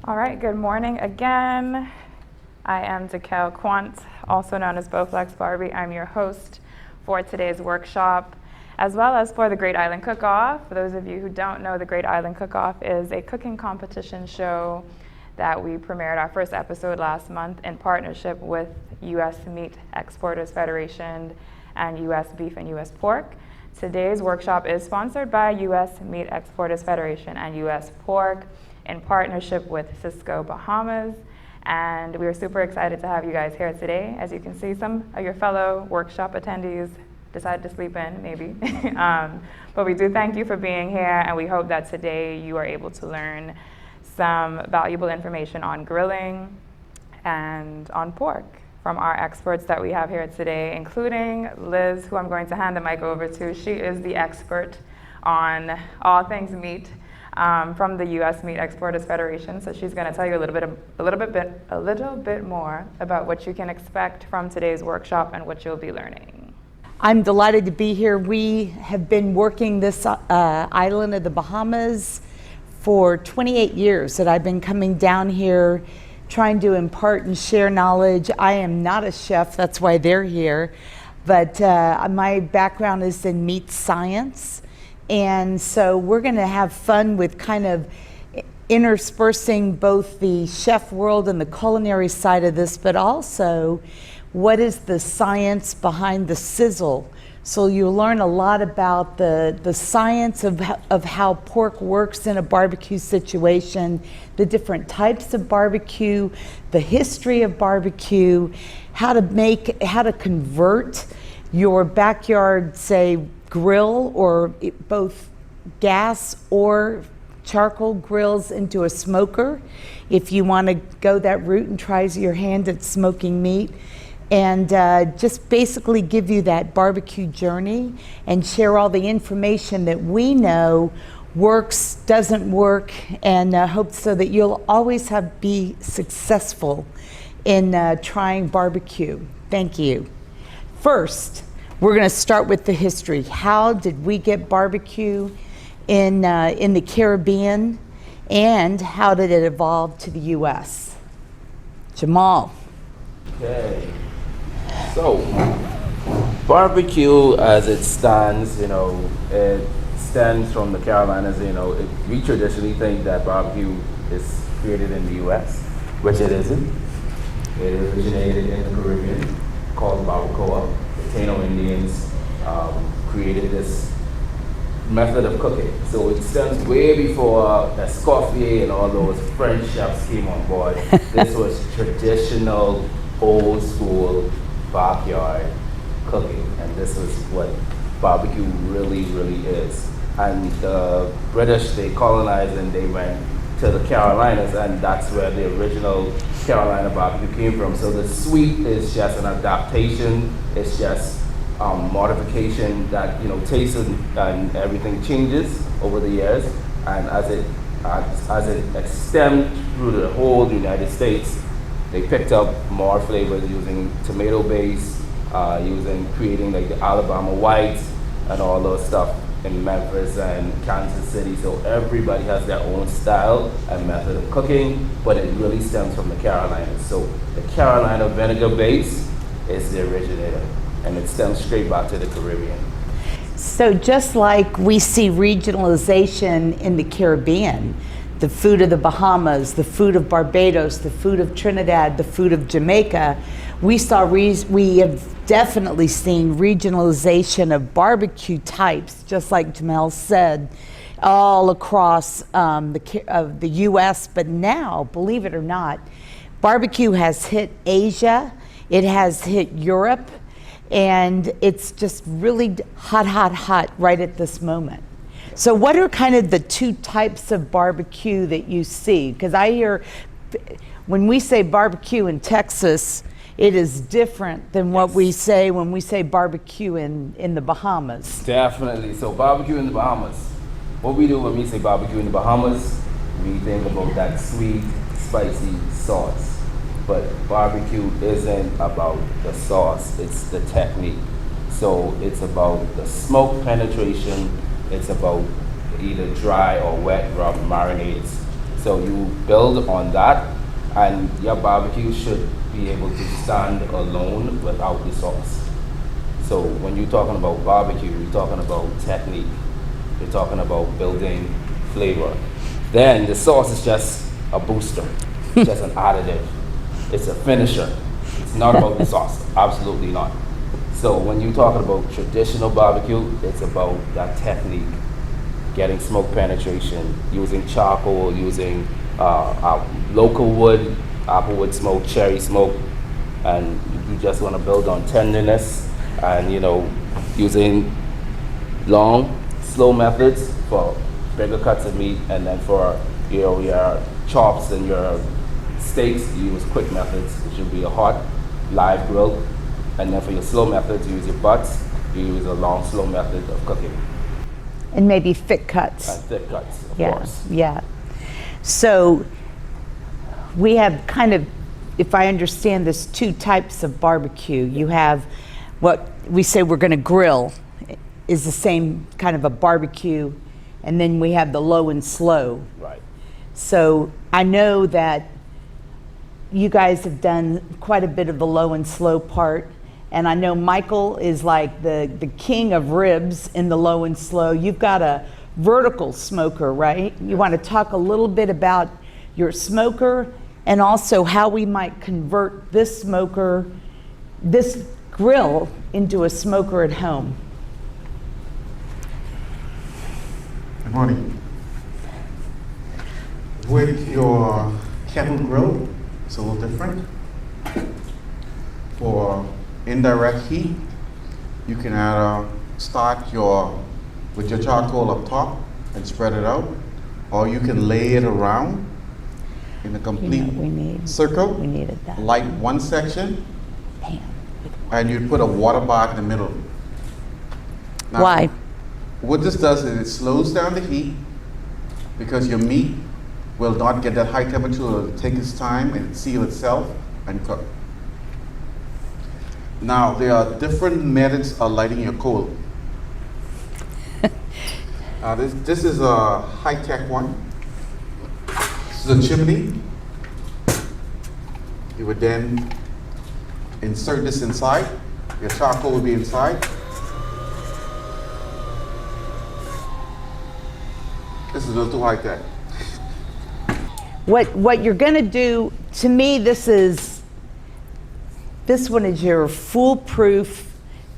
All right, good morning again. I am Dekel Quant, also known as Bowflex Barbie. I'm your host for today's workshop, as well as for the Great Island Cook-Off. For those of you who don't know, the Great Island Cook-Off is a cooking competition show that we premiered our first episode last month in partnership with U.S. Meat Exporters Federation and U.S. Beef and U.S. Pork. Today's workshop is sponsored by U.S. Meat Exporters Federation and U.S. Pork in partnership with Cisco Bahamas. And we are super excited to have you guys here today. As you can see, some of your fellow workshop attendees decided to sleep in, maybe. But we do thank you for being here, and we hope that today you are able to learn some valuable information on grilling and on pork from our experts that we have here today, including Liz, who I'm going to hand the mic over to. She is the expert on all things meat from the U.S. Meat Exporters Federation. So she's going to tell you a little bit more about what you can expect from today's workshop and what you'll be learning. I'm delighted to be here. We have been working this island of the Bahamas for 28 years that I've been coming down here trying to impart and share knowledge. I am not a chef, that's why they're here, but my background is in meat science. And so we're going to have fun with kind of interspersing both the chef world and the culinary side of this, but also what is the science behind the sizzle. So you'll learn a lot about the science of how pork works in a barbecue situation, the different types of barbecue, the history of barbecue, how to convert your backyard, say, grill or both gas or charcoal grills into a smoker if you want to go that route and try your hand at smoking meat, and just basically give you that barbecue journey and share all the information that we know works, doesn't work, and hope so that you'll always be successful in trying barbecue. Thank you. First, we're going to start with the history. How did we get barbecue in the Caribbean, and how did it evolve to the U.S.? Jamal. Okay. So, barbecue as it stands, it stems from the Carolinas. We traditionally think that barbecue is created in the U.S., which it isn't. It originated in the Caribbean, called barbacoa. Taino Indians created this method of cooking. So it stems way before Escoffier and all those French chefs came on board. This was traditional, old school, backyard cooking. And this is what barbecue really, really is. And the British, they colonized and they went to the Carolinas, and that's where the original Carolina barbecue came from. So the sweet is just an adaptation. It's just modification that taste and everything changes over the years, and as it extended through the whole United States, they picked up more flavors using tomato base, creating like the Alabama whites and all those stuff in Memphis and Kansas City. So everybody has their own style and method of cooking, but it really stems from the Carolinas. So the Carolina vinegar base is the originator, and it stems straight back to the Caribbean. So just like we see regionalization in the Caribbean, the food of the Bahamas, the food of Barbados, the food of Trinidad, the food of Jamaica, we have definitely seen regionalization of barbecue types, just like Jamel said, all across the U.S. But now, believe it or not, barbecue has hit Asia, it has hit Europe, and it's just really hot right at this moment. So what are kind of the two types of barbecue that you see? Because I hear when we say barbecue in Texas, it is different than what we say when we say barbecue in the Bahamas. Definitely. So barbecue in the Bahamas. What we do when we say barbecue in the Bahamas, we think about that sweet, spicy sauce. But barbecue isn't about the sauce, it's the technique. So it's about the smoke penetration, it's about either dry or wet rub marinades So you build on that, and your barbecue should be able to stand alone without the sauce. So when you're talking about barbecue, you're talking about technique. You're talking about building flavor. Then the sauce is just a booster, just an additive. It's a finisher. It's not about the sauce, absolutely not. So when you're talking about traditional barbecue, it's about that technique, getting smoke penetration, using charcoal, using local wood, applewood smoke, cherry smoke, and you just want to build on tenderness, and using long, slow methods for bigger cuts of meat, and then for your chops and your steaks, you use quick methods, which would be a hot, live grill, and then for your slow methods, you use your butts, you use a long, slow method of cooking. And maybe thick cuts. And thick cuts, of course. Yeah. So we have kind of, if I understand this, two types of barbecue. You have what we say we're going to grill is the same kind of a barbecue, and then we have the low and slow. Right. So I know that you guys have done quite a bit of the low and slow part, and I know Michael is like the king of ribs in the low and slow. You've got a vertical smoker, right? You want to talk a little bit about your smoker and also how we might convert this smoker, this grill, into a smoker at home. Good morning. With your kettle grill, it's a little different. For indirect heat, you can start with your charcoal up top and spread it out, or you can lay it around in a complete circle. We needed that. Light one section, Pan. and you put a water bar in the middle. Now, Why? what this does is it slows down the heat, because your meat will not get that high temperature. It'll take its time and seal itself and cook. Now, there are different methods of lighting your coal. This is a high-tech one. This is a chimney. You would then insert this inside. Your charcoal will be inside. This is a little too high-tech. What you're going to do, to me, this one is your foolproof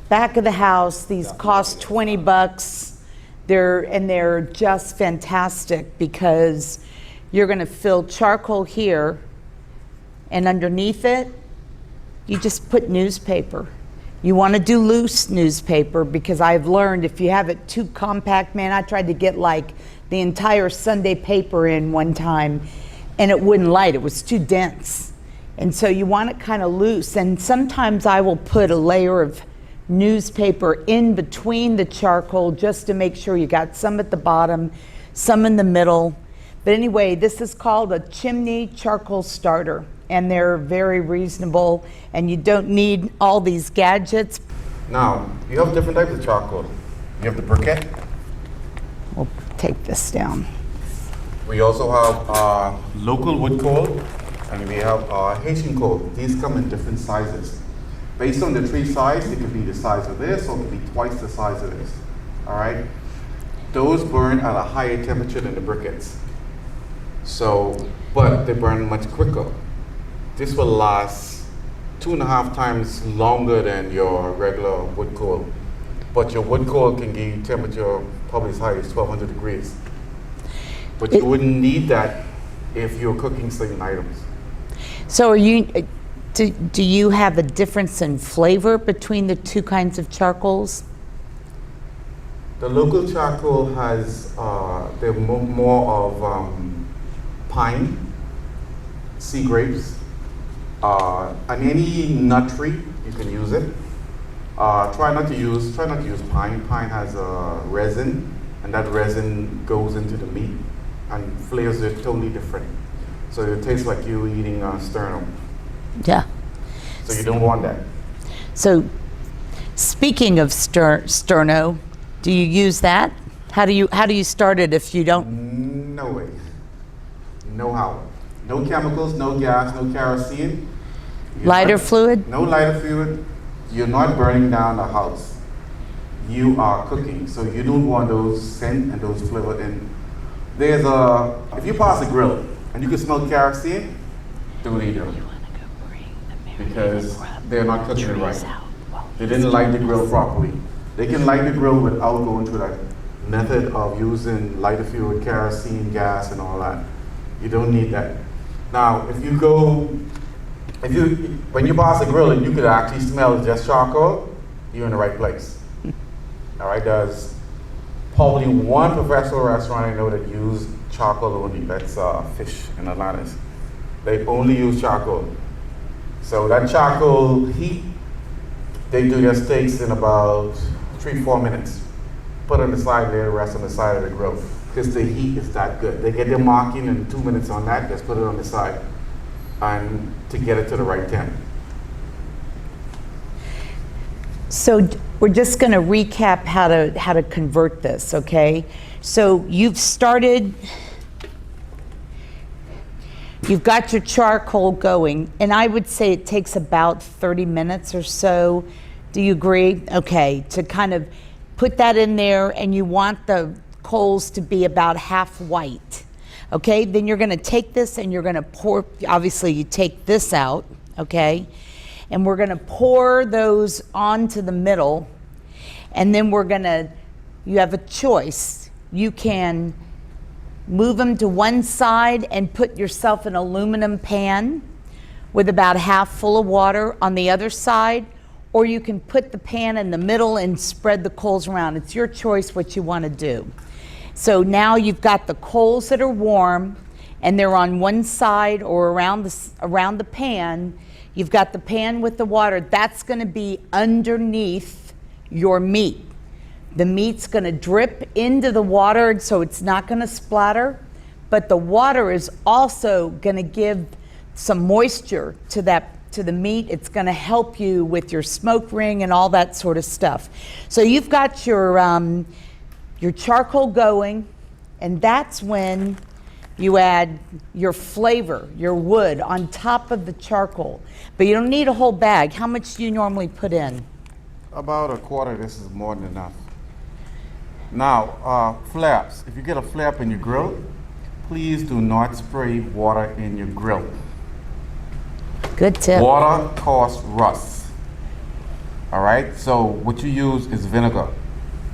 back of the house. These cost $20. They're just fantastic, because you're going to fill charcoal here, and underneath it, you just put newspaper. You want to do loose newspaper, because I've learned if you have it too compact, man, I tried to get like the entire Sunday paper in one time, and it wouldn't light. It was too dense. And so you want it kind of loose. And sometimes I will put a layer of newspaper in between the charcoal, just to make sure you got some at the bottom, some in the middle. But anyway, this is called a chimney charcoal starter, and they're very reasonable, and you don't need all these gadgets. Now, you have different types of charcoal. You have the briquette. We'll take this down. We also have local wood coal, and we have Haitian coal. These come in different sizes. Based on the tree size, it could be the size of this, or it could be twice the size of this. All right? Those burn at a higher temperature than the briquettes. So, but they burn much quicker. This will last 2.5 times longer than your regular wood coal. But your wood coal can give you temperature probably as high as 1200 degrees. But you wouldn't need that if you're cooking certain items. So do you have a difference in flavor between the two kinds of charcoals? The local charcoal has, they're more of pine, sea grapes, and any nut tree, you can use it. Try not to use pine. Pine has a resin, and that resin goes into the meat and flavors it totally different. So it tastes like you eating sternum. Yeah. So you don't want that. So speaking of sterno, do you use that? How do you start it if you don't? No way. No how. No chemicals, no gas, no kerosene. Lighter fluid? No lighter fluid. You're not burning down the house. You are cooking, so you don't want those scent and those flavor in. If you pass a grill and you can smell kerosene, don't eat them. Because they're not cooking it right. They didn't light the grill properly. They can light the grill without going through that method of using lighter fluid, kerosene, gas, and all that. You don't need that. Now, when you pass a grill and you could actually smell just charcoal, you're in the right place. All right, there's probably one professional restaurant I know that use charcoal only. That's Fish in Atlantis. They only use charcoal. So that charcoal heat, they do their steaks in about 3-4 minutes. Put on the side, lay the rest on the side of the grill. Because the heat is that good. They get their marking in 2 minutes on that, just put it on the side. And to get it to the right temp. So we're just going to recap how to convert this, okay? So you've got your charcoal going, and I would say it takes about 30 minutes or so. Do you agree? Okay, to kind of put that in there, and you want the coals to be about half white. Okay, then you're going to take this and you're going to pour, obviously you take this out, okay? And we're going to pour those onto the middle, and then you have a choice. You can move them to one side and put yourself an aluminum pan with about half full of water on the other side, or you can put the pan in the middle and spread the coals around. It's your choice what you want to do. So now you've got the coals that are warm and they're on one side or around the pan. You've got the pan with the water. That's going to be underneath your meat. The meat's going to drip into the water, so it's not going to splatter, but the water is also going to give some moisture to the meat. It's going to help you with your smoke ring and all that sort of stuff. So you've got your charcoal going, and that's when you add your flavor, your wood, on top of the charcoal. But you don't need a whole bag. How much do you normally put in? About a quarter. This is more than enough. Now, flare-ups. If you get a flare-up in your grill, please do not spray water in your grill. Good tip. Water causes rust. All right, so what you use is vinegar.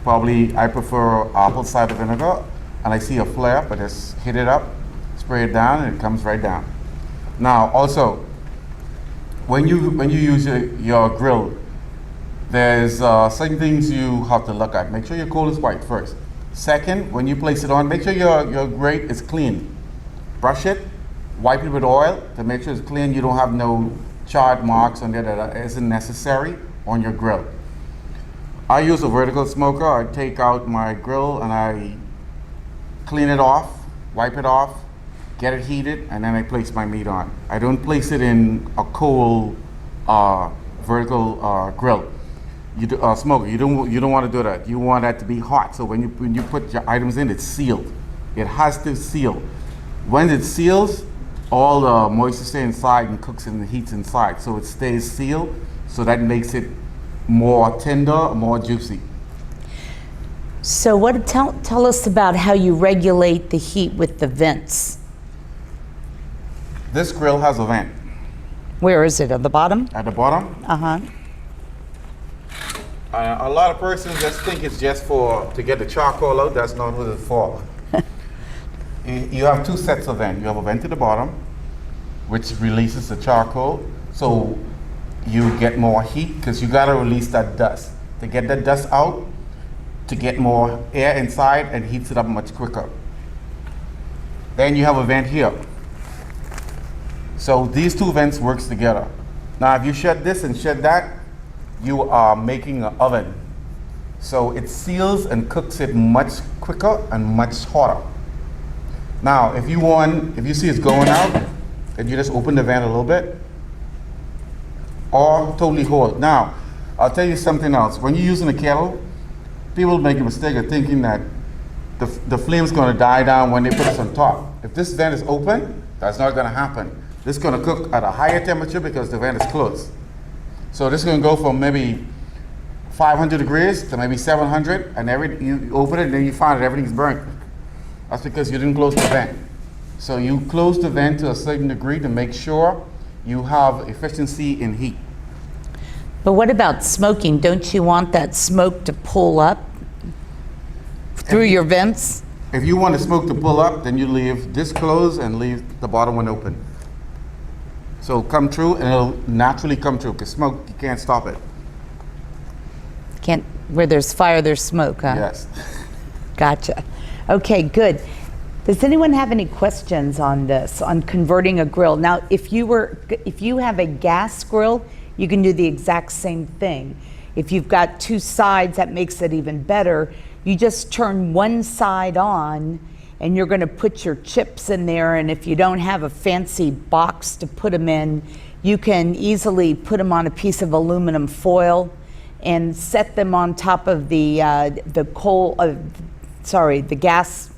Probably I prefer apple cider vinegar, and I see a flare up, I just hit it up, spray it down, and it comes right down. Now, also, when you use your grill, there's certain things you have to look at. Make sure your coal is white first. Second, when you place it on, make sure your grate is clean. Brush it, wipe it with oil to make sure it's clean. You don't have no charred marks on there that isn't necessary on your grill. I use a vertical smoker. I take out my grill and I clean it off, wipe it off, get it heated, and then I place my meat on. I don't place it in a coal vertical grill. Smoker. You don't want to do that. You want that to be hot. So when you put your items in, it's sealed. It has to seal. When it seals, all the moisture stays inside and cooks and heats inside. So it stays sealed. So that makes it more tender, more juicy. So tell us about how you regulate the heat with the vents. This grill has a vent. Where is it? At the bottom? At the bottom. Uh-huh. A lot of persons just think it's just to get the charcoal out. That's not what it's for. You have two sets of vent. You have a vent at the bottom, which releases the charcoal. So you get more heat because you got to release that dust. To get that dust out, to get more air inside and heats it up much quicker. Then you have a vent here. So these two vents works together. Now if you shut this and shut that, you are making an oven. So it seals and cooks it much quicker and much hotter. Now if you see it's going out, then you just open the vent a little bit or totally hold. Now I'll tell you something else. When you're using a kettle, people make a mistake of thinking that the flame's going to die down when they put this on top. If this vent is open, that's not going to happen. This is going to cook at a higher temperature because the vent is closed. So this is going to go from maybe 500 degrees to maybe 700, and you open it and then you find that everything's burnt. That's because you didn't close the vent. So you close the vent to a certain degree to make sure you have efficiency in heat. But what about smoking? Don't you want that smoke to pull up through your vents? If you want the smoke to pull up, then you leave this closed and leave the bottom one open. So it'll come through, and it'll naturally come through, because smoke, you can't stop it. Can't, where there's fire, there's smoke, huh? Yes. Gotcha. Okay, good. Does anyone have any questions on this, on converting a grill? Now, if you have a gas grill, you can do the exact same thing. If you've got two sides, that makes it even better. You just turn one side on, and you're going to put your chips in there, and if you don't have a fancy box to put them in, you can easily put them on a piece of aluminum foil and set them on top of the gas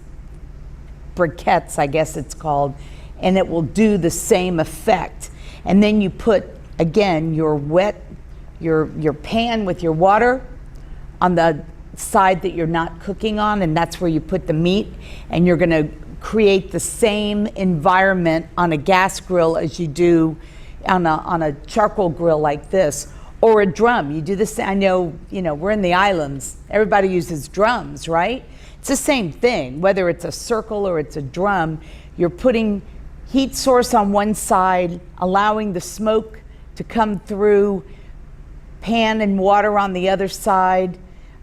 briquettes, I guess it's called, and it will do the same effect. And then you put, again, your pan with your water on the side that you're not cooking on, and that's where you put the meat, and you're going to create the same environment on a gas grill as you do on a charcoal grill like this, or a drum. You do this. I know, we're in the islands. Everybody uses drums, right? It's the same thing, whether it's a circle or it's a drum. You're putting heat source on one side, allowing the smoke to come through, pan and water on the other side.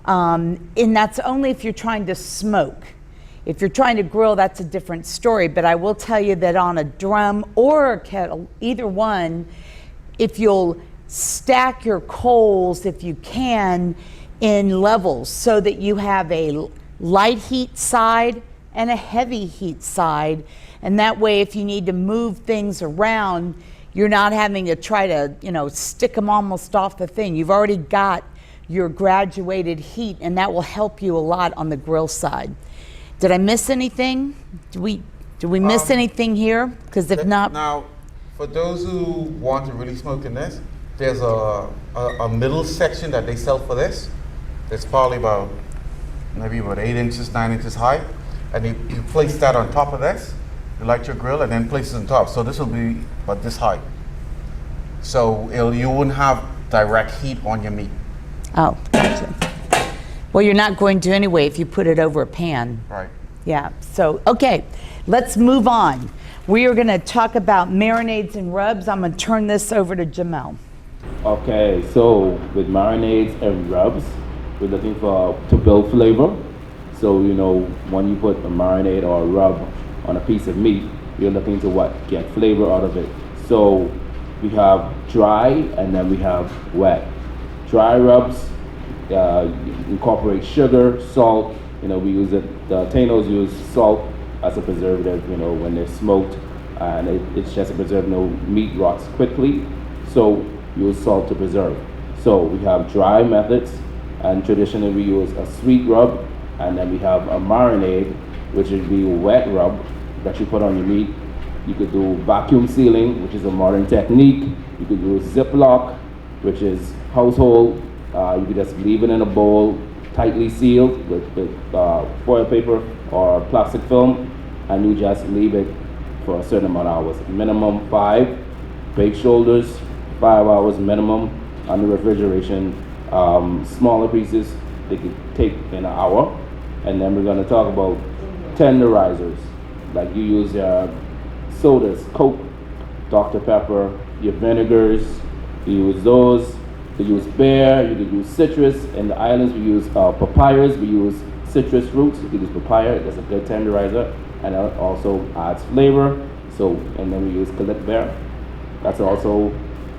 And that's only if you're trying to smoke. If you're trying to grill, that's a different story. But I will tell you that on a drum or a kettle, either one, if you'll stack your coals, if you can, in levels so that you have a light heat side and a heavy heat side. And that way, if you need to move things around, you're not having to try to, stick them almost off the thing. You've already got your graduated heat, and that will help you a lot on the grill side. Did I miss anything? Did we miss anything here? Because if not... Now, for those who want to really smoke in this, there's a middle section that they sell for this. It's probably maybe about 8 inches, 9 inches high. And you place that on top of this, you light your grill, and then place it on top. So this will be about this high. So you wouldn't have direct heat on your meat. Oh, gotcha. Well, you're not going to anyway if you put it over a pan. Right. Yeah, so, okay, let's move on. We are going to talk about marinades and rubs. I'm going to turn this over to Jamel. Okay, so with marinades and rubs, we're looking to build flavor. So, when you put a marinade or a rub on a piece of meat, you're looking to get flavor out of it. So we have dry and then we have wet. Dry rubs incorporate sugar, salt. We use it. The Tanos use salt as a preservative. When they're smoked, and it's just a preservative. Meat rots quickly, so use salt to preserve. So we have dry methods, and traditionally we use a sweet rub, and then we have a marinade, which would be a wet rub that you put on your meat. You could do vacuum sealing, which is a modern technique. You could do Ziploc, which is household. You could just leave it in a bowl, tightly sealed with foil paper or plastic film, and you just leave it for a certain amount of hours. Minimum 5. Baked shoulders, 5 hours minimum under refrigeration. Smaller pieces, they could take in an hour. And then we're going to talk about tenderizers. Like you use your sodas, Coke, Dr. Pepper, your vinegars, you use those. You use beer, you could use citrus. In the islands, we use papayas, we use citrus roots. You could use papaya, that's a good tenderizer, and it also adds flavor. So, and then we use calyp beer. That's also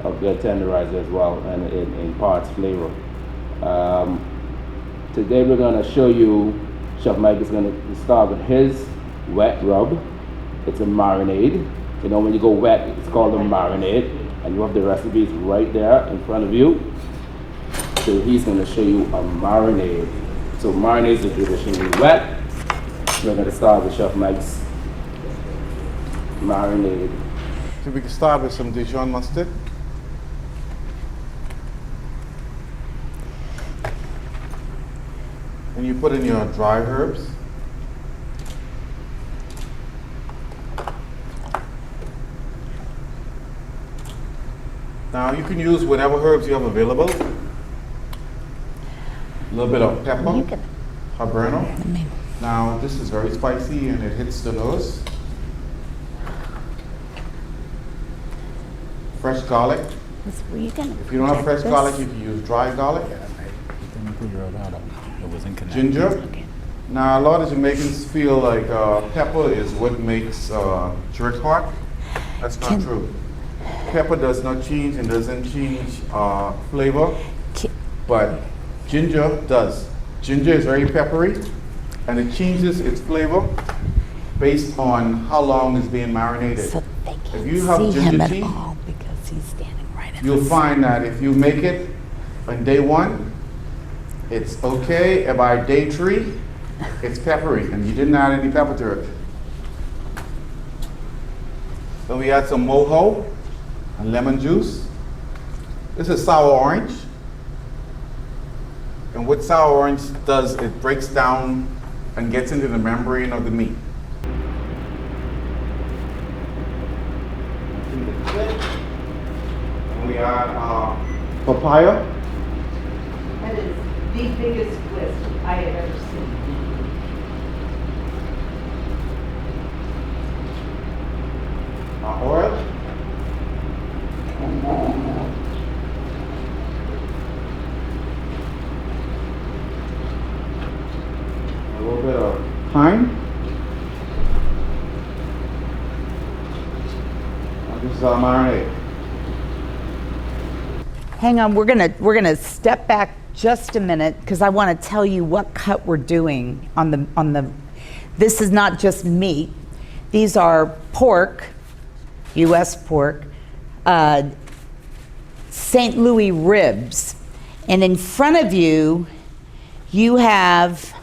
a good tenderizer as well, and it imparts flavor. Today we're going to show you, Chef Mike is going to start with his wet rub. It's a marinade. When you go wet, it's called a marinade. And you have the recipes right there in front of you. So he's going to show you a marinade. So marinades are traditionally wet. We're going to start with Chef Mike's marinade. So we can start with some Dijon mustard. And you put in your dry herbs. Now you can use whatever herbs you have available. A little bit of pepper, habanero. Now this is very spicy and it hits the nose. Fresh garlic. If you don't have fresh garlic, you can use dry garlic. Ginger. Now a lot of Jamaicans feel like pepper is what makes jerk hot. That's not true. Pepper does not change and doesn't change flavor, but ginger does. Ginger is very peppery and it changes its flavor based on how long it's being marinated. So they can't if you have see him ginger at tea, all because he's standing right in you'll the find that if you make it on day 1, it's okay, and by day 3, it's peppery, and you didn't add any pepper to it. Then we add some mojo and lemon juice. This is sour orange. And what sour orange does, it breaks down and gets into the membrane of the meat. And we add papaya. That is the biggest twist I have ever seen. Oil. A little bit of thyme. Now this is our marinade. Hang on, we're gonna step back just a minute because I want to tell you what cut we're doing on the. This is not just meat; these are pork, U.S. pork, St. Louis ribs, and in front of you, you have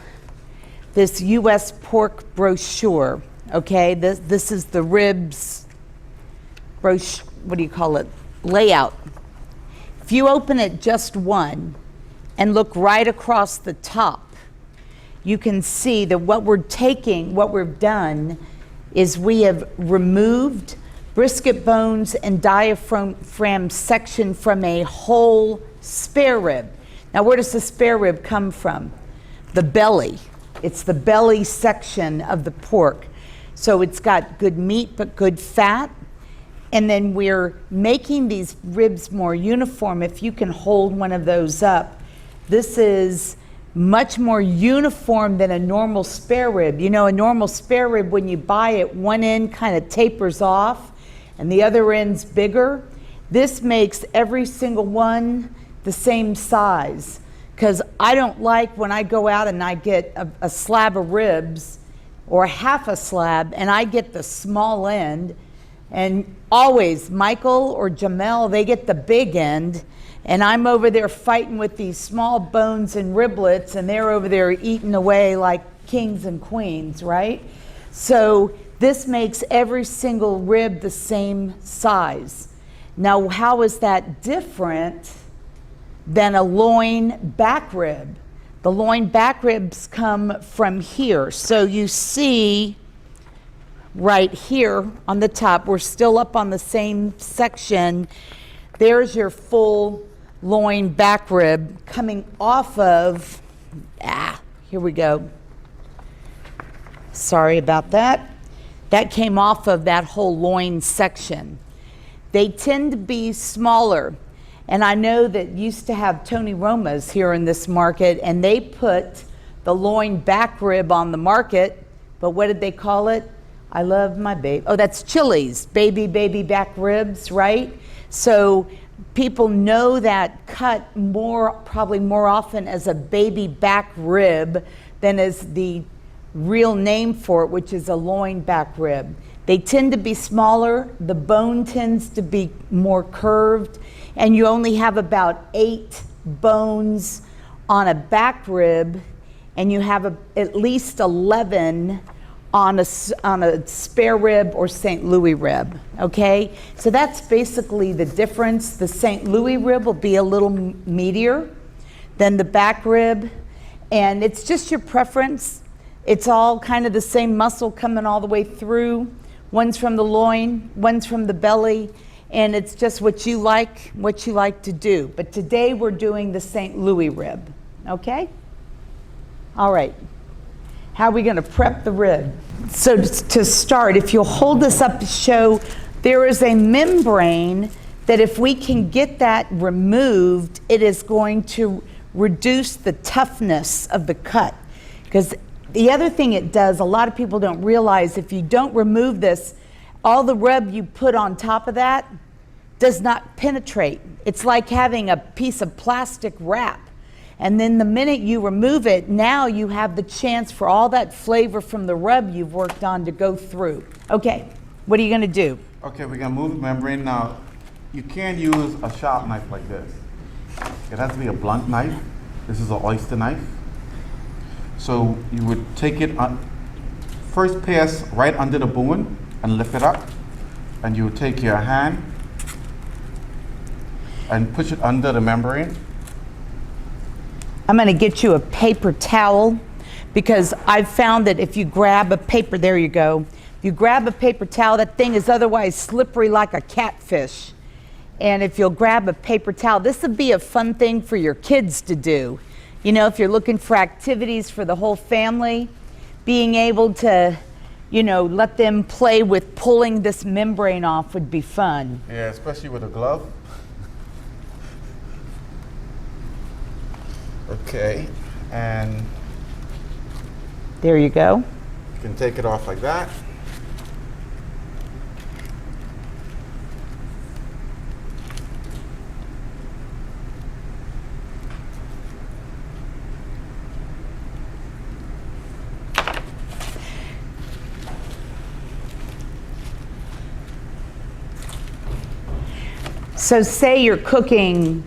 this U.S. pork brochure. Okay, this is the ribs brochure. What do you call it? Layout. If you open it just one and look right across the top, you can see that what we've done is we have removed brisket bones and diaphragm section from a whole spare rib. Now, where does the spare rib come from? The belly. It's the belly section of the pork. So it's got good meat but good fat. And then we're making these ribs more uniform. If you can hold one of those up, this is much more uniform than a normal spare rib. You know, a normal spare rib, when you buy it, one end kind of tapers off and the other end's bigger. This makes every single one the same size, because I don't like when I go out and I get a slab of ribs or half a slab and I get the small end. And always, Michael or Jamel, they get the big end, and I'm over there fighting with these small bones and riblets, and they're over there eating away like kings and queens, right? So this makes every single rib the same size. Now, how is that different than a loin back rib? The loin back ribs come from here. So you see right here on the top, we're still up on the same section. There's your full loin back rib coming off of, here we go. Sorry about that. That came off of that whole loin section. They tend to be smaller. And I know that used to have Tony Roma's here in this market, and they put the loin back rib on the market, but what did they call it? I love my baby. Oh, that's Chili's, baby back ribs, right? So people know that cut probably more often as a baby back rib than as the real name for it, which is a loin back rib. They tend to be smaller, the bone tends to be more curved, and you only have about 8 bones on a back rib and you have at least 11 on a spare rib or St. Louis rib, okay? So that's basically the difference. The St. Louis rib will be a little meatier than the back rib, and it's just your preference. It's all kind of the same muscle coming all the way through. One's from the loin, one's from the belly, and it's just what you like to do. But today we're doing the St. Louis rib, okay? All right. How are we going to prep the rib? So to start, if you'll hold this up to show, there is a membrane that if we can get that removed, it is going to reduce the toughness of the cut. Because the other thing it does, a lot of people don't realize, if you don't remove this, all the rub you put on top of that does not penetrate. It's like having a piece of plastic wrap. And then the minute you remove it, now you have the chance for all that flavor from the rub you've worked on to go through. Okay, what are you gonna do? Okay, we're gonna move the membrane now. You can't use a sharp knife like this. It has to be a blunt knife. This is an oyster knife. So you would take it on, first pass right under the bone and lift it up. And you would take your hand and push it under the membrane. I'm going to get you a paper towel, because I've found that if you grab a paper, there you go. You grab a paper towel, that thing is otherwise slippery like a catfish. And if you'll grab a paper towel, this would be a fun thing for your kids to do. You know, if you're looking for activities for the whole family, being able to, you know, let them play with pulling this membrane off would be fun. Yeah, especially with a glove. Okay, and there you go. you can take it off like that. So say you're cooking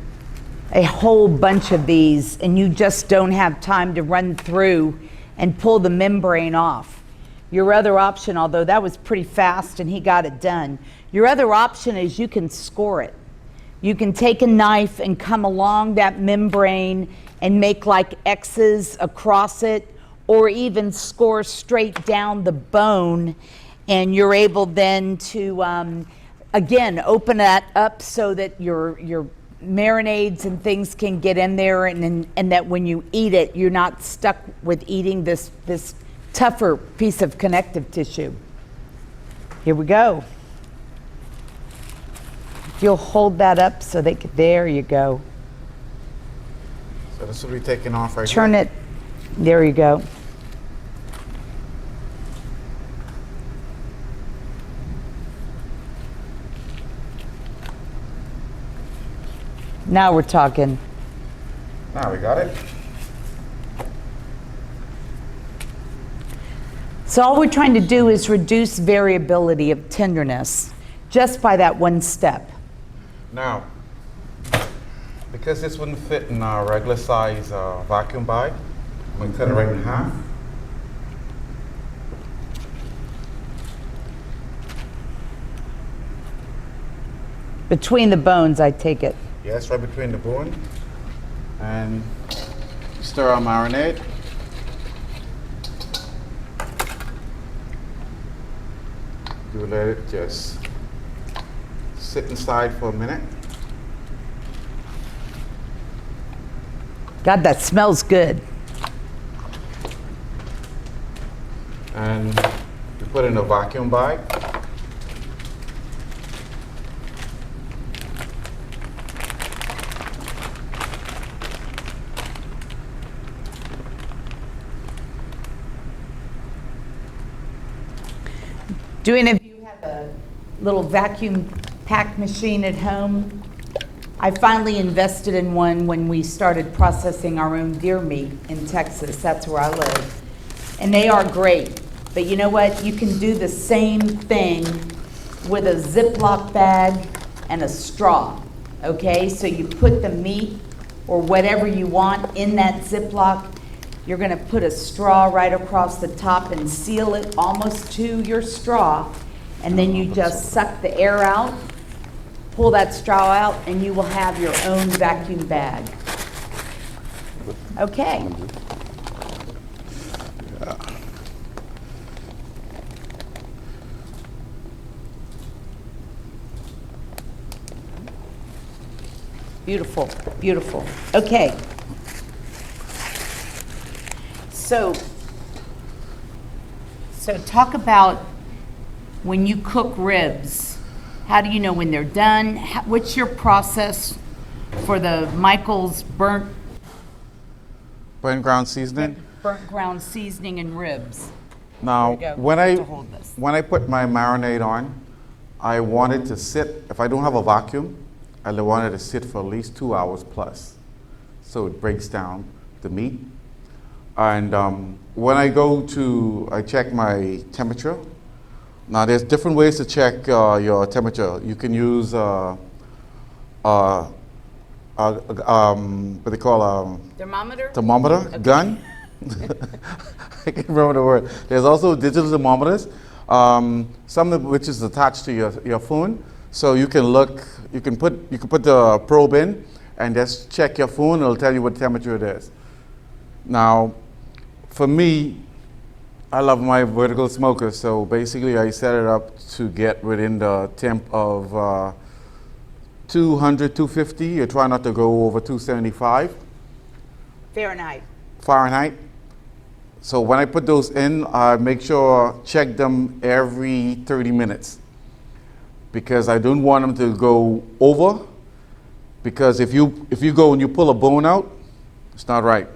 a whole bunch of these and you just don't have time to run through and pull the membrane off. Your other option, although that was pretty fast and he got it done, your other option is you can score it. You can take a knife and come along that membrane and make like X's across it, or even score straight down the bone, and you're able then to again open that up so that your marinades and things can get in there, and that when you eat it, you're not stuck with eating this tougher piece of connective tissue. Here we go. If you'll hold that up so they can, there you go. So this will be taken off right Turn here. it, there you go. Now we're talking. Now we got it. So all we're trying to do is reduce variability of tenderness just by that one step. Now, because this wouldn't fit in our regular size vacuum bag, I'm going to cut it right in half. Between the bones, I take it. Yes, right between the bone. And stir our marinade. You let it just sit inside for a minute. God, that smells good. And you put it in a vacuum bag. Do any of you have a little vacuum pack machine at home? I finally invested in one when we started processing our own deer meat in Texas. That's where I live. And they are great. But you know what? You can do the same thing with a Ziploc bag and a straw. Okay? So you put the meat or whatever you want in that Ziploc. You're going to put a straw right across the top and seal it almost to your straw. And then you just suck the air out, pull that straw out, and you will have your own vacuum bag. Okay. Beautiful, beautiful. Okay. So talk about when you cook ribs. How do you know when they're done? What's your process for the Michael's burnt ground seasoning. burnt ground seasoning and ribs? Now, There you go. when You I have to hold this. when I put my marinade on, I want it to sit. If I don't have a vacuum, I want it to sit for at least 2 hours plus, so it breaks down the meat. And when I check my temperature. Now, there's different ways to check your temperature. You can use what they call Thermometer? thermometer gun. I can't remember the word. There's also digital thermometers, some of which is attached to your phone. So you can look, you can put the probe in and just check your phone. It'll tell you what temperature it is. Now, for me, I love my vertical smoker. So basically, I set it up to get within the temp of 200, 250. You try not to go over 275 Fahrenheit. So when I put those in, I make sure check them every 30 minutes because I don't want them to go over. Because if you go and you pull a bone out, it's not right.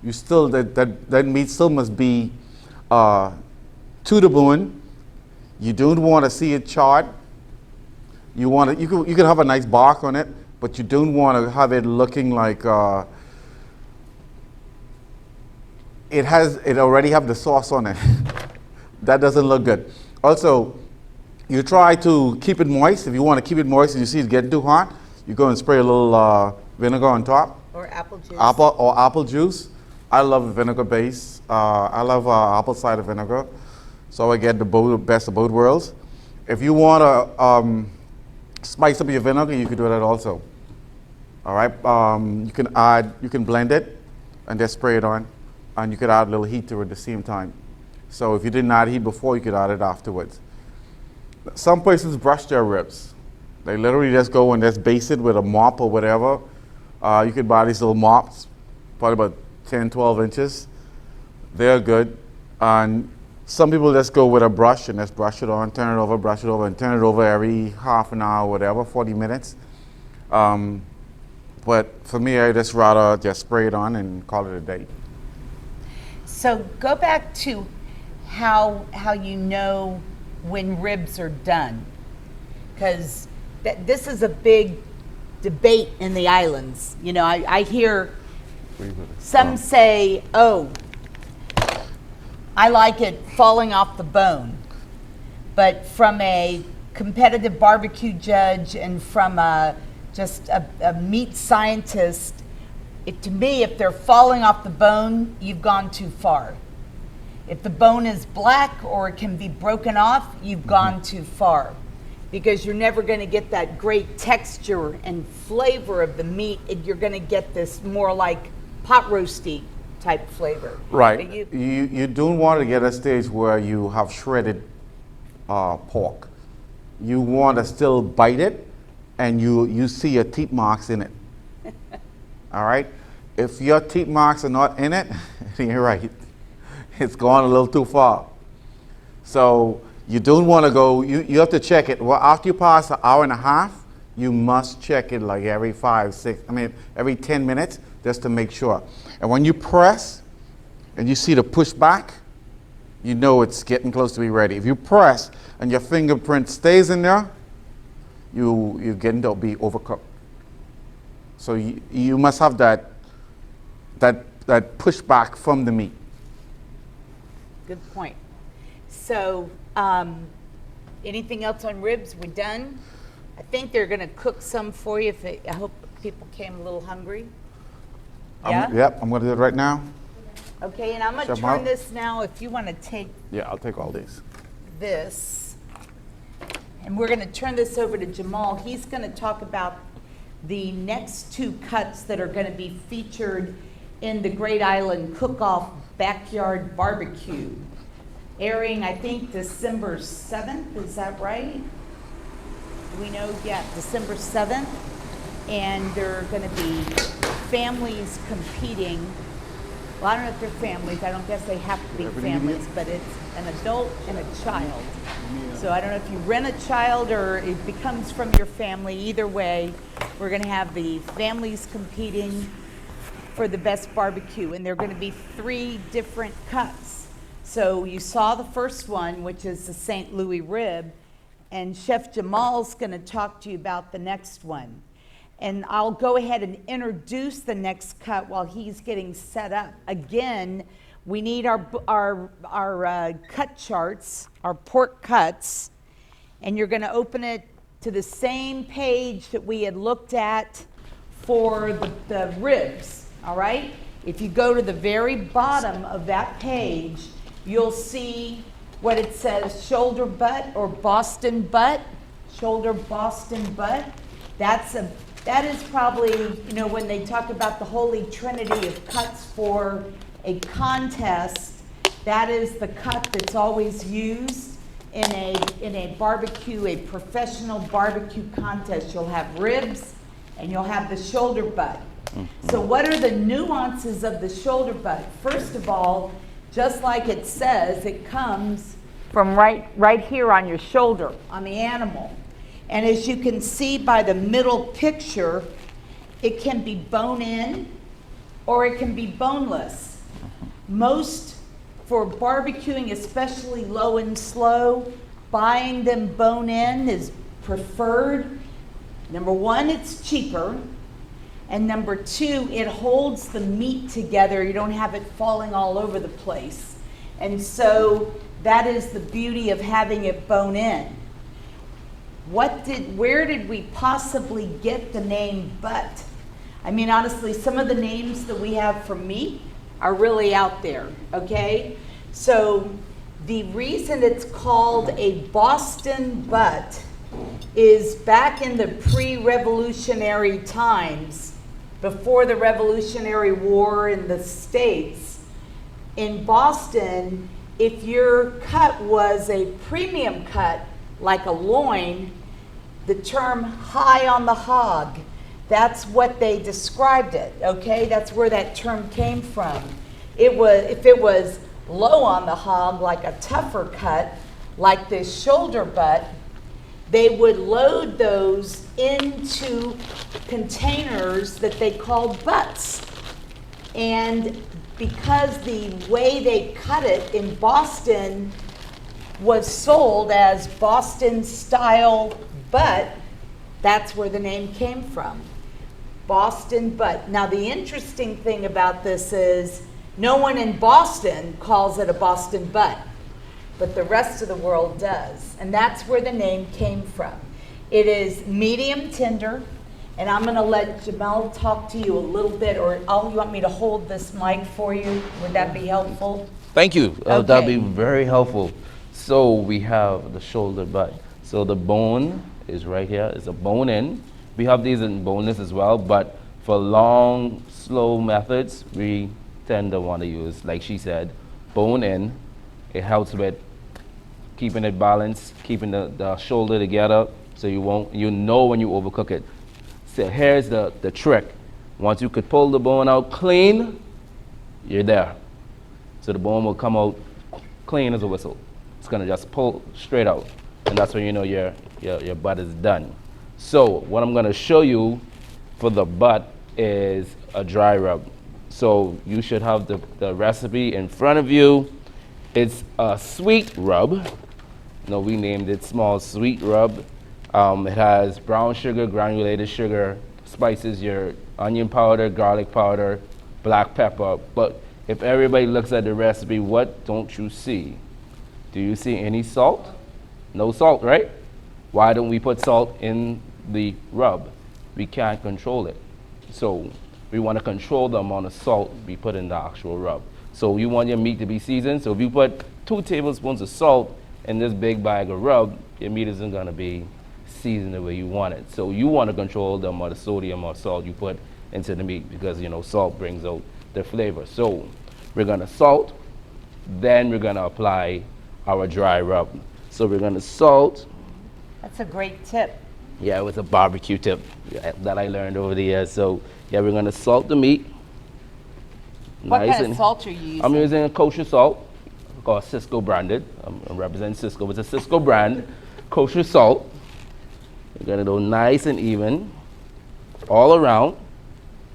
You still that meat still must be to the bone. You don't want to see it charred. You can have a nice bark on it, but you don't want to have it looking like it already have the sauce on it. That doesn't look good. Also, you try to keep it moist. If you want to keep it moist and you see it getting too hot, you go and spray a little vinegar on top. Or apple juice. Apple juice. I love vinegar base. I love apple cider vinegar. So I get the best of both worlds. If you want to spice up your vinegar, you can do that also. All right. You can blend it and then spray it on. And you could add a little heat to it at the same time. So if you didn't add heat before, you could add it afterwards. Some places brush their ribs. They literally just go and just base it with a mop or whatever. You could buy these little mops, probably about 10, 12 inches. They're good. And some people just go with a brush and just brush it on, turn it over, brush it over, and turn it over every half an hour, whatever, 40 minutes. But for me, I just rather just spray it on and call it a day. So go back to how you know when ribs are done, because this is a big debate in the islands. You know, I hear some say, "Oh, I like it falling off the bone," but from a competitive barbecue judge and from just a meat scientist, to me, if they're falling off the bone, you've gone too far. If the bone is black or it can be broken off, you've gone too far, because you're never going to get that great texture and flavor of the meat. You're going to get this more like pot roasty type flavor. Right. You don't want to get a stage where you have shredded pork. You want to still bite it, and you see your teeth marks in it. All right? If your teeth marks are not in it, you're right. It's gone a little too far. So you don't want to go, you have to check it. Well, after you pass an hour and a half, you must check it like every every 10 minutes, just to make sure. And when you press and you see the push back, you know it's getting close to be ready. If you press and your fingerprint stays in there, you're getting to be overcooked. So you must have that pushback from the meat. Good point. So, anything else on ribs? We're done. I think they're going to cook some for you. I hope people came a little hungry. Yeah? Yep, I'm going to do it right now. Okay, and I'm going to Chef Mal- turn this now, if you want to take Yeah, I'll take all these. this, and we're going to turn this over to Jamal. He's going to talk about the next two cuts that are going to be featured in the Great Island Cook-Off Backyard Barbecue, airing, I think, December 7th. Is that right? Do we know? Yeah, December 7th. And there are going to be families competing. Well, I don't know if they're families. I don't guess they have to be families, but it's an adult and a child. So I don't know if you rent a child or it becomes from your family. Either way, we're going to have the families competing for the best barbecue. And there are going to be 3 different cuts. So you saw the first one, which is the St. Louis rib. And Chef Jamal's going to talk to you about the next one. And I'll go ahead and introduce the next cut while he's getting set up. Again, we need our cut charts, our pork cuts, and you're going to open it to the same page that we had looked at for the ribs, all right? If you go to the very bottom of that page, you'll see what it says, shoulder butt or Boston butt, shoulder Boston butt. That is probably, you know, when they talk about the holy trinity of cuts for a contest, that is the cut that's always used in a barbecue, a professional barbecue contest. You'll have ribs and you'll have the shoulder butt. So what are the nuances of the shoulder butt? First of all, just like it says, it comes from right here on your shoulder, on the animal. And as you can see by the middle picture, it can be bone-in or it can be boneless. Most, for barbecuing, especially low and slow, buying them bone-in is preferred. Number 1, it's cheaper. And number 2, it holds the meat together. You don't have it falling all over the place. And so that is the beauty of having it bone-in. Where did we possibly get the name butt? I mean, honestly, some of the names that we have for meat are really out there, okay? So the reason it's called a Boston butt is back in the pre-revolutionary times, before the Revolutionary War in the States, in Boston, if your cut was a premium cut, like a loin, the term high on the hog, that's what they described it, okay? That's where that term came from. If it was low on the hog, like a tougher cut, like this shoulder butt, they would load those into containers that they called butts. And because the way they cut it in Boston was sold as Boston style butt, that's where the name came from. Boston butt. Now the interesting thing about this is no one in Boston calls it a Boston butt, but the rest of the world does. And that's where the name came from. It is medium tender, and I'm gonna let Jamal talk to you a little bit, or you want me to hold this mic for you? Would that be helpful? Thank you. Okay. That'd be very helpful. So we have the shoulder butt. So the bone is right here. It's a bone in. We have these in boneless as well, but for long, slow methods, we tend to want to use, like she said, bone in. It helps with keeping it balanced, keeping the shoulder together, so you know when you overcook it. So here's the trick. Once you could pull the bone out clean, you're there. So the bone will come out clean as a whistle. It's gonna just pull straight out, and that's when you know your butt is done. So what I'm gonna show you for the butt is a dry rub. So you should have the recipe in front of you. It's a sweet rub. No, we named it small sweet rub. It has brown sugar, granulated sugar, spices, your onion powder, garlic powder, black pepper. But if everybody looks at the recipe, what don't you see? Do you see any salt? No salt, right? Why don't we put salt in the rub? We can't control it. So we want to control the amount of salt we put in the actual rub. So you want your meat to be seasoned. So if you put 2 tablespoons of salt in this big bag of rub, your meat isn't gonna be seasoned the way you want it. So you want to control the amount of sodium or salt you put into the meat because salt brings out the flavor. So we're gonna salt, then we're gonna apply our dry rub. So we're gonna salt. That's a great tip. Yeah, it was a barbecue tip that I learned over the years. So yeah, we're gonna salt the meat. What kind of salt are you using? I'm using a kosher salt, called Cisco branded. I'm representing Cisco. It's a Cisco brand, kosher salt. You're gonna go nice and even all around,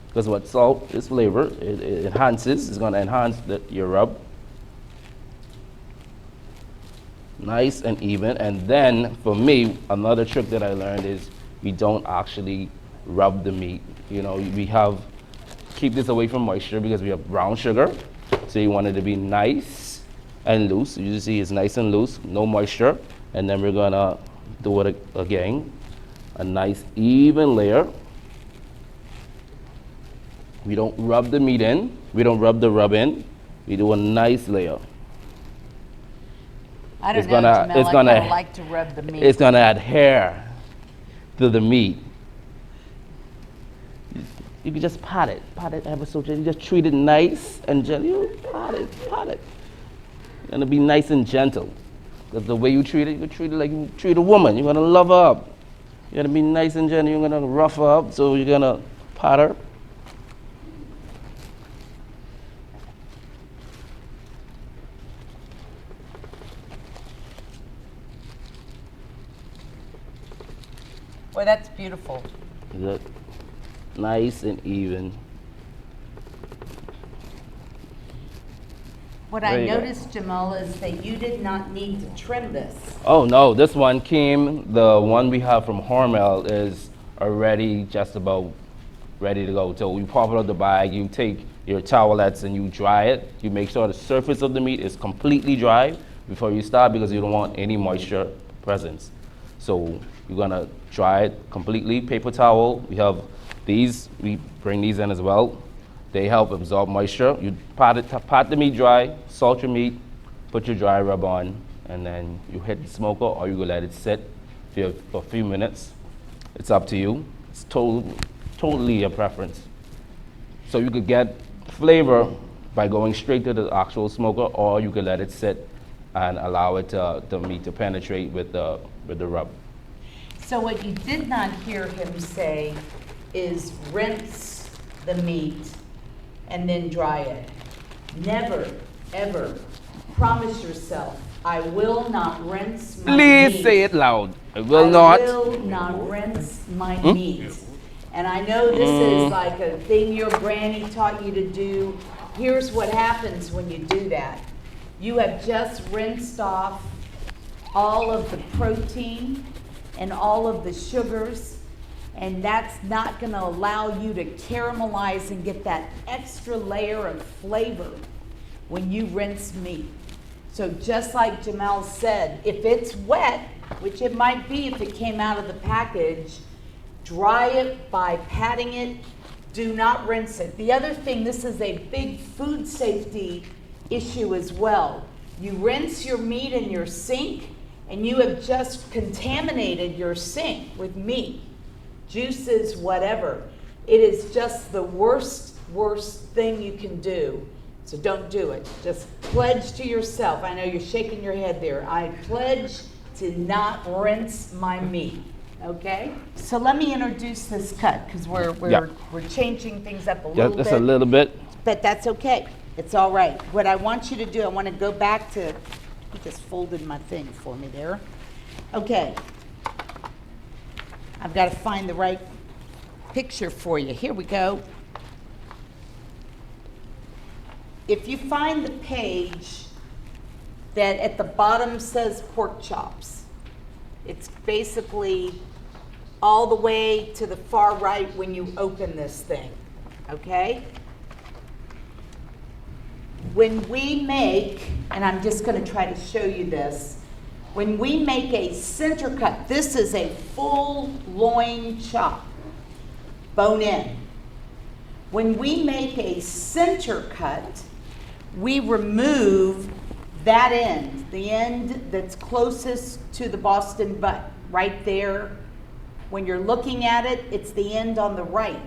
because what salt is flavor. It enhances. It's gonna enhance your rub. Nice and even. And then for me, another trick that I learned is we don't actually rub the meat. Keep this away from moisture because we have brown sugar. So you want it to be nice and loose. You see it's nice and loose, no moisture. And then we're gonna do it again. A nice even layer. We don't rub the meat in. We don't rub the rub in. We do a nice layer. I don't know, Jamel, I kind of like to rub the meat. It's gonna adhere to the meat. You can just pat it ever so gently. Just treat it nice and gentle. You pat it. It's gonna be nice and gentle. Because the way you treat it, you can treat it like you treat a woman. You're gonna love her up. You're gonna be nice and gentle. You're gonna rough her up. So you're gonna pat her. Boy, that's beautiful. Good. Nice and even. What I noticed, Jamal, is that you did not need to trim this. Oh no, this one the one we have from Hormel is already just about ready to go. So you pop it out the bag, you take your towelettes and you dry it. You make sure the surface of the meat is completely dry before you start because you don't want any moisture presence. So you're gonna dry it completely. Paper towel, we have these, we bring these in as well. They help absorb moisture. You pat the meat dry, salt your meat, put your dry rub on, and then you hit the smoker or you can let it sit for a few minutes. It's up to you. It's totally your preference. So you could get flavor by going straight to the actual smoker, or you could let it sit and allow it the meat to penetrate with the rub. So what you did not hear him say is rinse the meat and then dry it. Never, ever promise yourself, I will not rinse my meat. Please say it loud. I will not. I will not rinse my meat. And I know this is like a thing your granny taught you to do. Here's what happens when you do that. You have just rinsed off all of the protein and all of the sugars, and that's not going to allow you to caramelize and get that extra layer of flavor when you rinse meat. So just like Jamel said, if it's wet, which it might be if it came out of the package, dry it by patting it. Do not rinse it. The other thing, this is a big food safety issue as well. You rinse your meat in your sink, and you have just contaminated your sink with meat, juices, whatever. It is just the worst thing you can do. So don't do it. Just pledge to yourself. I know you're shaking your head there. I pledge to not rinse my meat. Okay? So let me introduce this cut because we're changing things up a little bit. Just a little bit. But that's okay. It's all right. What I want you to do, I want to go back to, he just folded my thing for me there. Okay. I've got to find the right picture for you. Here we go. If you find the page that at the bottom says pork chops, it's basically all the way to the far right when you open this thing, okay? When we make, and I'm just going to try to show you this, when we make a center cut, this is a full loin chop, bone in. When we make a center cut, we remove that end, the end that's closest to the Boston butt, right there. When you're looking at it, it's the end on the right.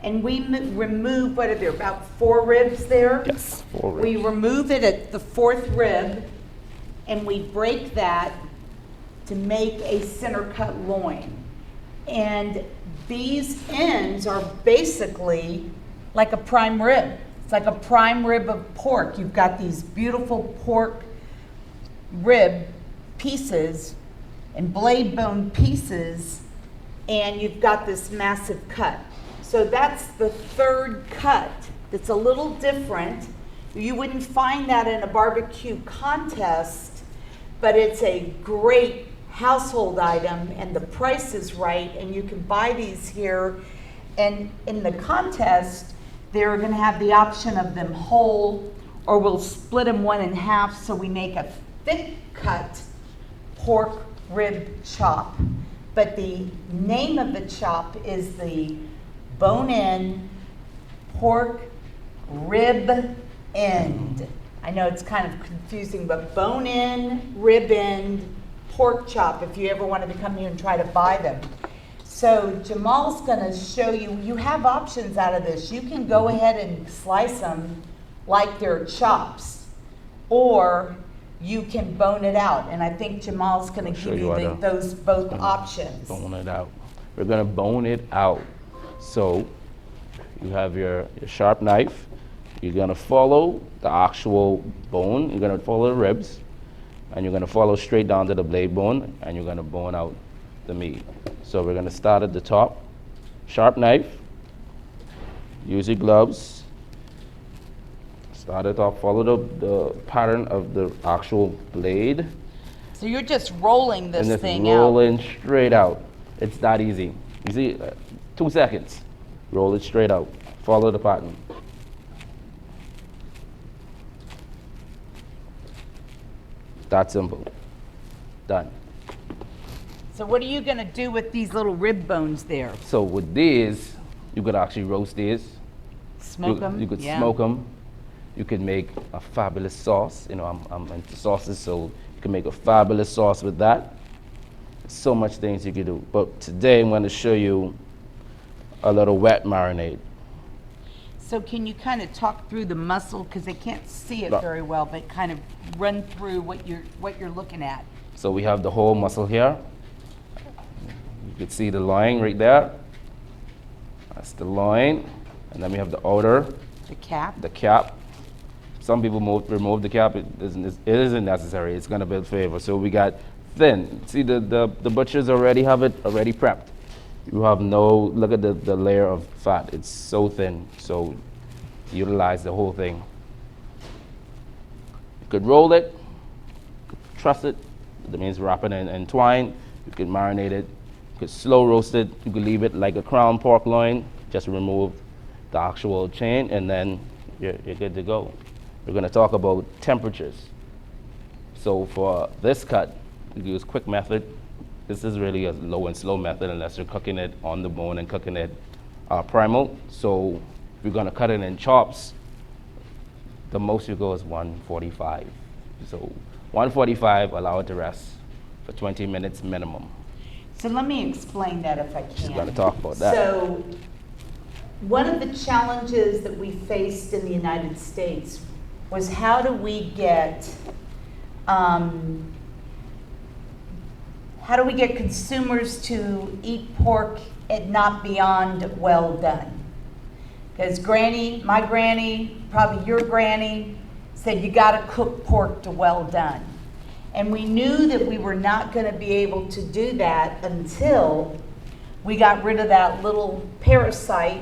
And we remove, what are there, about 4 ribs there? Yes, 4 ribs. We remove it at the 4th rib, and we break that to make a center cut loin. And these ends are basically like a prime rib. It's like a prime rib of pork. You've got these beautiful pork rib pieces and blade bone pieces, and you've got this massive cut. So that's the 3rd cut that's a little different. You wouldn't find that in a barbecue contest, but it's a great household item, and the price is right, and you can buy these here. And in the contest, they're going to have the option of them whole, or we'll split them 1 in half so we make a thick cut pork rib chop. But the name of the chop is the bone-in pork rib end. I know it's kind of confusing, but bone-in rib end pork chop, if you ever wanted to come here and try to buy them. So Jamal's going to show you, you have options out of this. You can go ahead and slice them like they're chops, or you can bone it out. And I think Jamal's going to give you those both options. Bone it out. We're going to bone it out. So you have your sharp knife. You're going to follow the actual bone. You're going to follow the ribs, and you're going to follow straight down to the blade bone, and you're going to bone out the meat. So we're going to start at the top. Sharp knife. Use your gloves. Start at the top. Follow the pattern of the actual blade. So you're just rolling this thing out. And it's rolling straight out. It's that easy. You see, 2 seconds. Roll it straight out. Follow the pattern. That simple. Done. So what are you going to do with these little rib bones there? So with these, you could actually roast these. Smoke them? You could smoke them. You could make a fabulous sauce. You know, I'm into sauces, so you can make a fabulous sauce with that. So much things you could do. But today I'm going to show you a little wet marinade. So can you kind of talk through the muscle, because they can't see it very well, but kind of run through what you're looking at. So we have the whole muscle here. You can see the loin right there. That's the loin. And then we have the outer. The cap. The cap. Some people remove the cap. It isn't necessary. It's going to build flavor. So we got thin. See, the butchers already have it already prepped. You have look at the layer of fat. It's so thin. So utilize the whole thing. You could roll it, truss it. That means wrap it in twine. You could marinate it. You could slow roast it. You could leave it like a crown pork loin. Just remove the actual chain, and then you're good to go. We're going to talk about temperatures. So for this cut, we use quick method. This is really a low and slow method unless you're cooking it on the bone and cooking it primal. So if you're going to cut it in chops, the most you go is 145. So 145, allow it to rest for 20 minutes minimum. So let me explain that if I can. She's going to talk about that. So one of the challenges that we faced in the United States was how do we get consumers to eat pork and not beyond well done? Because my granny, probably your granny, said you got to cook pork to well done. And we knew that we were not going to be able to do that until we got rid of that little parasite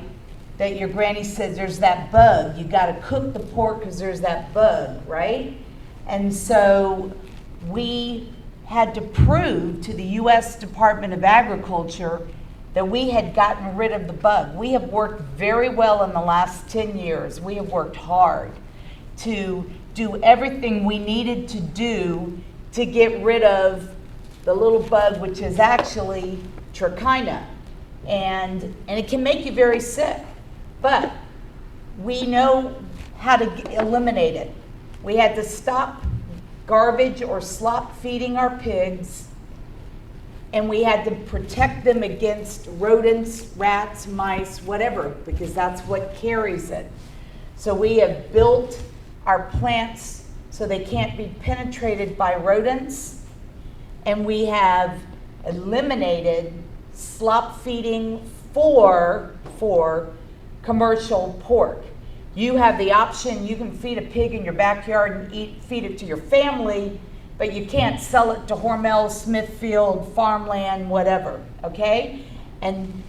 that your granny said, there's that bug. You got to cook the pork because there's that bug, right? And so we had to prove to the U.S. Department of Agriculture that we had gotten rid of the bug. We have worked very well in the last 10 years. We have worked hard to do everything we needed to do to get rid of the little bug, which is actually trichina. And it can make you very sick. But we know how to eliminate it. We had to stop garbage or slop feeding our pigs, and we had to protect them against rodents, rats, mice, whatever, because that's what carries it. So we have built our plants so they can't be penetrated by rodents, and we have eliminated slop feeding for commercial pork. You have the option, you can feed a pig in your backyard and feed it to your family, but you can't sell it to Hormel, Smithfield, farmland, whatever, okay? And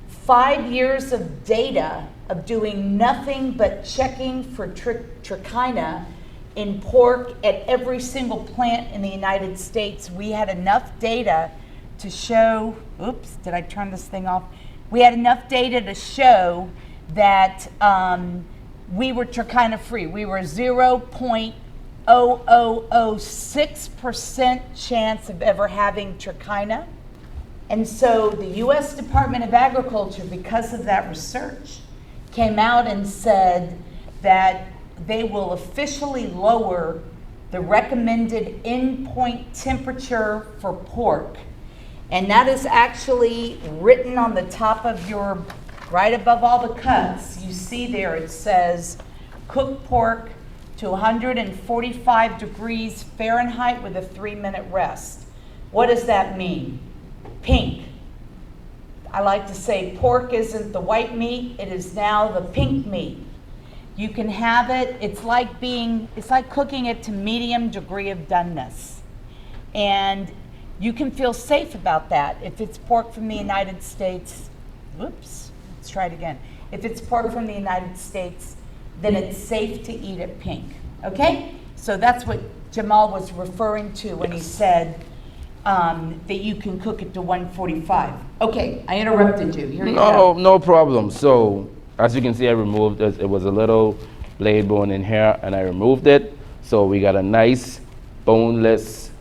5 years of data of doing nothing but checking for trichina in pork at every single plant in the United States. We had enough data to show, oops, did I turn this thing off? We had enough data to show that we were trichina free. We were 0.0006% chance of ever having trichina. And so the US Department of Agriculture, because of that research, came out and said that they will officially lower the recommended endpoint temperature for pork. And that is actually written on the top of your, right above all the cuts. You see there, it says cook pork to 145 degrees Fahrenheit with a 3-minute rest. What does that mean? Pink. I like to say pork isn't the white meat, it is now the pink meat. You can have it, it's like cooking it to medium degree of doneness. And you can feel safe about that. If it's pork from the United States, whoops, let's try it again. If it's pork from the United States, then it's safe to eat it pink, okay? So that's what Jamal was referring to when he said that you can cook it to 145. Okay, I interrupted you. Here you go. No problem. So, as you can see, I removed it. It was a little blade bone in here, and I removed it. So we got a nice boneless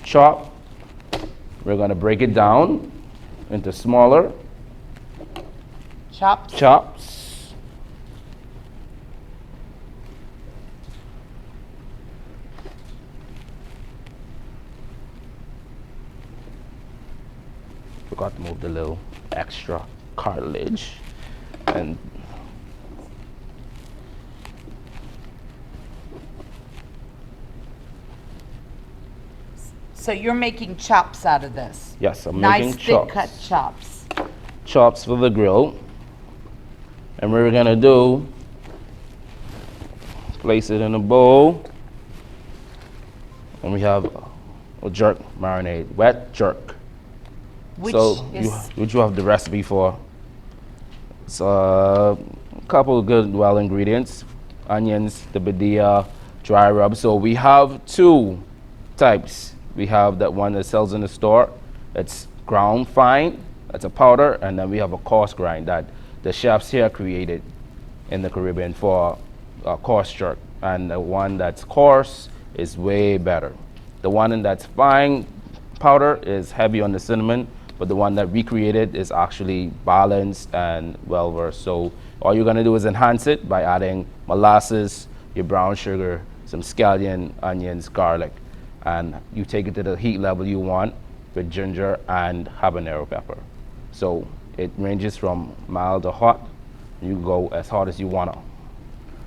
chop. We're gonna break it down into smaller chops. Forgot to move the little extra cartilage. And so you're making chops out of this? yes, I'm Nice making thick chops. cut chops. Chops for the grill. And what we're gonna do, place it in a bowl. And we have a jerk marinade, wet jerk. Which Which you have the recipe for. So a couple of good ingredients, onions, the badia, dry rub. So we have two types. We have that one that sells in the store. It's ground fine, that's a powder, and then we have a coarse grind that the chefs here created in the Caribbean for a coarse jerk. And the one that's coarse is way better. The one that's fine powder is heavy on the cinnamon, but the one that we created is actually balanced and well versed. So all you're gonna do is enhance it by adding molasses, your brown sugar, some scallion, onions, garlic, and you take it to the heat level you want with ginger and habanero pepper. So it ranges from mild to hot. You go as hot as you wanna.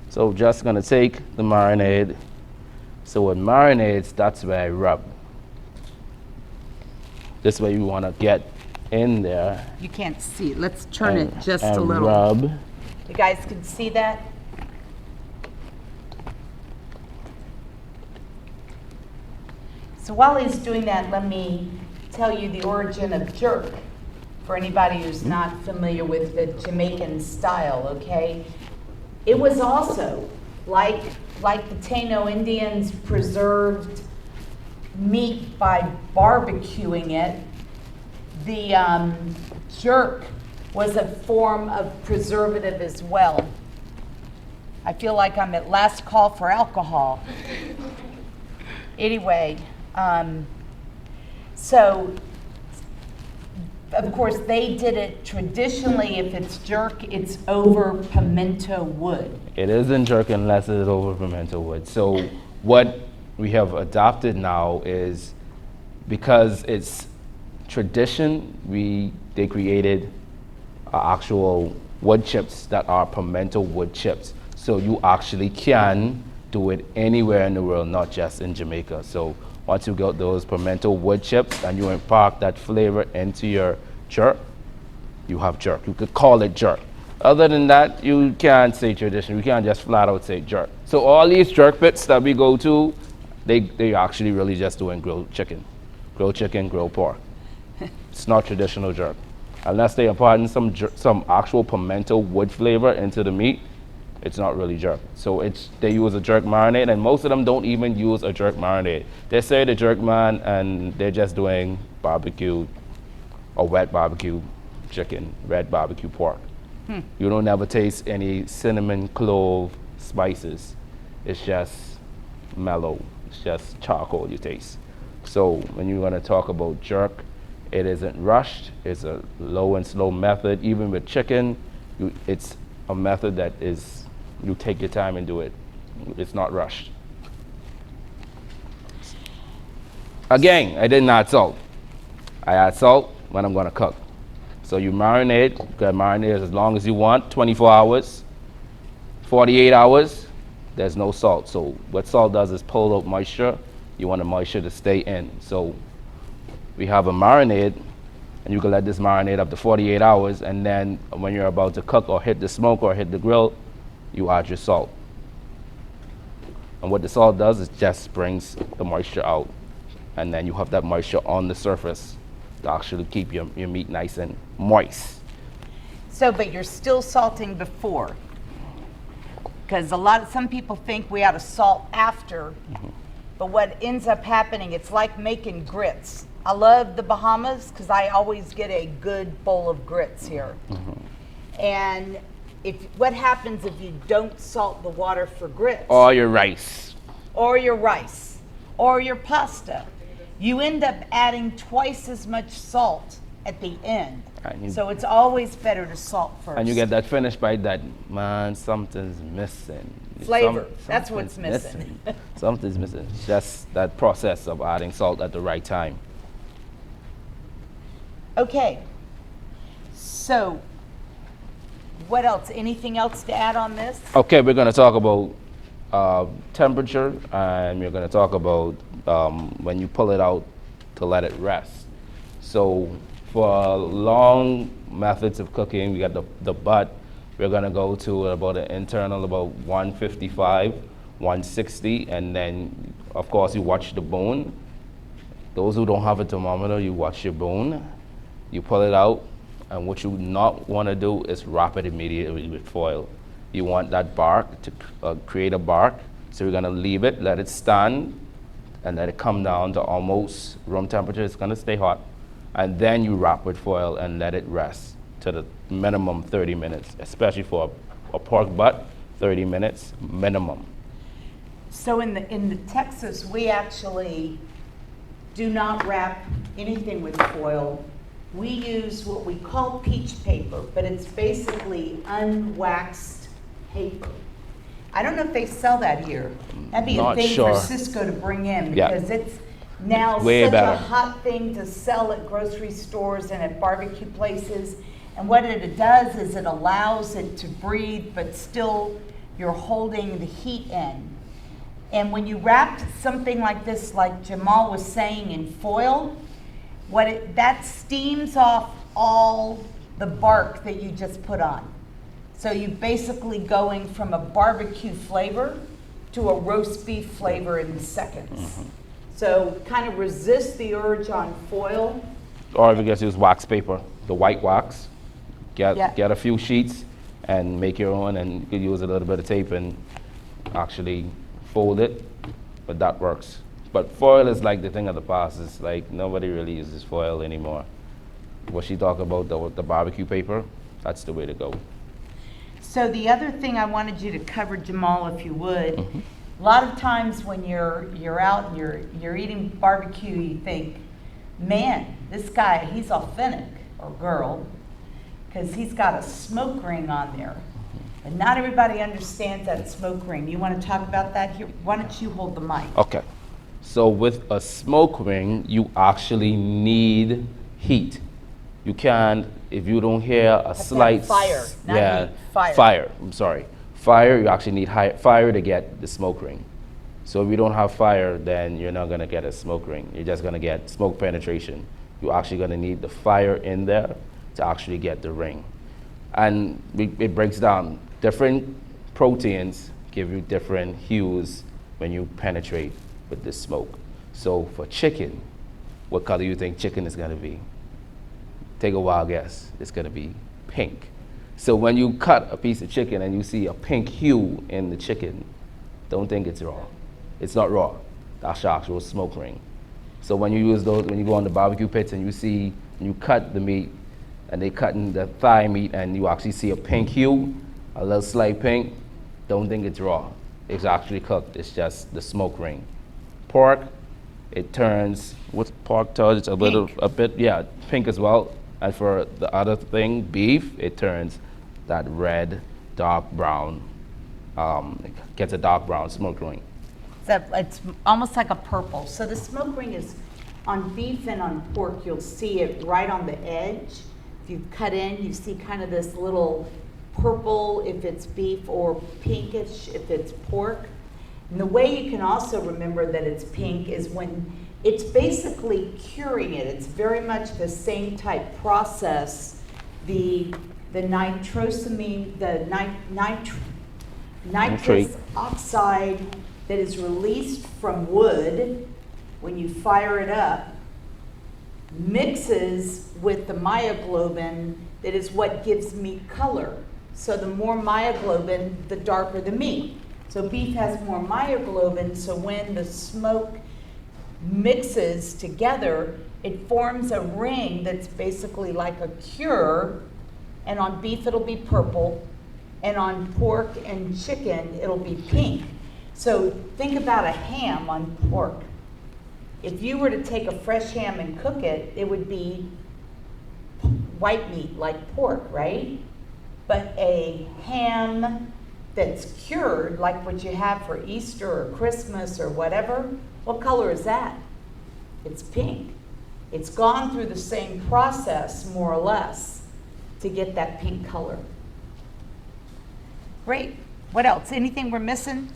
So just gonna take the marinade. So with marinades, that's where I rub. This way you want to get in there. You can't see it. Let's turn it just a and little. Rub. You guys can see that? So while he's doing that, let me tell you the origin of jerk for anybody who's not familiar with the Jamaican style, okay? It was also, like the Taino Indians preserved meat by barbecuing it, the jerk was a form of preservative as well. I feel like I'm at last call for alcohol. Anyway, so of course, they did it traditionally. If it's jerk, it's over pimento wood. It isn't jerk unless it's over pimento wood. So what we have adopted now is, because it's tradition, they created actual wood chips that are pimento wood chips. So you actually can do it anywhere in the world, not just in Jamaica. So once you get those pimento wood chips and you impart that flavor into your jerk, you have jerk. You could call it jerk. Other than that, you can't say tradition. You can't just flat out say jerk. So all these jerk pits that we go to, they actually really just doing grilled chicken, grilled pork. It's not traditional jerk. Unless they imparting some actual pimento wood flavor into the meat, it's not really jerk. So they use a jerk marinade, and most of them don't even use a jerk marinade. They say the jerk man, and they're just doing barbecue or wet barbecue chicken, red barbecue pork. You don't ever taste any cinnamon, clove, spices. It's just mellow. It's just charcoal you taste. So when you're gonna talk about jerk, it isn't rushed. It's a low and slow method. Even with chicken, it's a method that is, you take your time and do it. It's not rushed. Again, I didn't add salt. I add salt when I'm gonna cook. So you marinate, you can marinate as long as you want, 24 hours, 48 hours, there's no salt. So what salt does is pull out moisture. You want the moisture to stay in. So we have a marinade, and you can let this marinate up to 48 hours, and then when you're about to cook or hit the smoke or hit the grill, you add your salt. And what the salt does is just brings the moisture out, and then you have that moisture on the surface to actually keep your meat nice and moist. So, but you're still salting before, because some people think we ought to salt after, but what ends up happening, it's like making grits. I love the Bahamas because I always get a good bowl of grits here. And what happens if you don't salt the water for grits? Or your rice. Or your rice. Or your pasta. You end up adding twice as much salt at the end. So it's always better to salt first. And you get that finished by that, man, something's missing. Flavor, that's what's missing. Something's missing. It's just that process of adding salt at the right time. Okay, so what else? Anything else to add on this? Okay, we're going to talk about temperature, and we're going to talk about when you pull it out to let it rest. So for long methods of cooking, we got the butt. We're going to go to about an internal about 155, 160, and then of course you watch the bone. Those who don't have a thermometer, you watch your bone. You pull it out, and what you not want to do is wrap it immediately with foil. You want that bark to create a bark, so you're going to leave it, let it stand, and let it come down to almost room temperature. It's going to stay hot, and then you wrap with foil and let it rest to the minimum 30 minutes, especially for a pork butt, 30 minutes minimum. So in the Texas, we actually do not wrap anything with foil. We use what we call peach paper, but it's basically unwaxed paper. I don't know if they sell that here. That'd be a thing for Cisco to bring in, because it's now such a hot thing to sell at grocery stores and at barbecue places. And what it does is it allows it to breathe, but still you're holding the heat in. And when you wrap something like this, like Jamal was saying, in foil, that steams off all the bark that you just put on. So you're basically going from a barbecue flavor to a roast beef flavor in seconds. So kind of resist the urge on foil. Or if you just use wax paper, the white wax, get a few sheets and make your own, and you could use a little bit of tape and actually fold it, but that works. But foil is like the thing of the past. It's like nobody really uses foil anymore. What she talked about, the barbecue paper, that's the way to go. So the other thing I wanted you to cover, Jamal, if you would, a lot of times when you're out and you're eating barbecue, you think, man, this guy, he's authentic, or girl, because he's got a smoke ring on there. And not everybody understands that smoke ring. You want to talk about that here? Why don't you hold the mic? Okay. So with a smoke ring, you actually need heat. You can't, if you don't hear a slight fire, not yeah, heat, fire. Fire. I'm sorry. Fire. You actually need fire to get the smoke ring. So if you don't have fire, then you're not gonna get a smoke ring. You're just gonna get smoke penetration. You're actually gonna need the fire in there to actually get the ring. And it breaks down. Different proteins give you different hues when you penetrate with this smoke. So for chicken, what color do you think chicken is gonna be? Take a wild guess. It's gonna be pink. So when you cut a piece of chicken and you see a pink hue in the chicken, don't think it's raw. It's not raw. That's the actual smoke ring. So when you use those, when you go on the barbecue pits and you see, you cut the meat, and they cut in the thigh meat and you actually see a pink hue, a little slight pink, don't think it's raw. It's actually cooked. It's just the smoke ring. Pork, it turns, what's pork turns a little, a bit, yeah, pink as well. And for the other thing, beef, it turns that red, dark brown, it gets a dark brown smoke ring. It's almost like a purple. So the smoke ring is on beef and on pork, you'll see it right on the edge. If you cut in, you see kind of this little purple if it's beef or pinkish if it's pork. And the way you can also remember that it's pink is when it's basically curing it. It's very much the same type process. The nitrosamine, the nitrous oxide that is released from wood when you fire it up mixes with the myoglobin that is what gives meat color. So the more myoglobin, the darker the meat. So beef has more myoglobin, so when the smoke mixes together, it forms a ring that's basically like a cure, and on beef it'll be purple, and on pork and chicken it'll be pink. So think about a ham on pork. If you were to take a fresh ham and cook it, it would be white meat like pork, right? But a ham that's cured, like what you have for Easter or Christmas or whatever, what color is that? It's pink. It's gone through the same process, more or less, to get that pink color. Great. What else? Anything we're missing?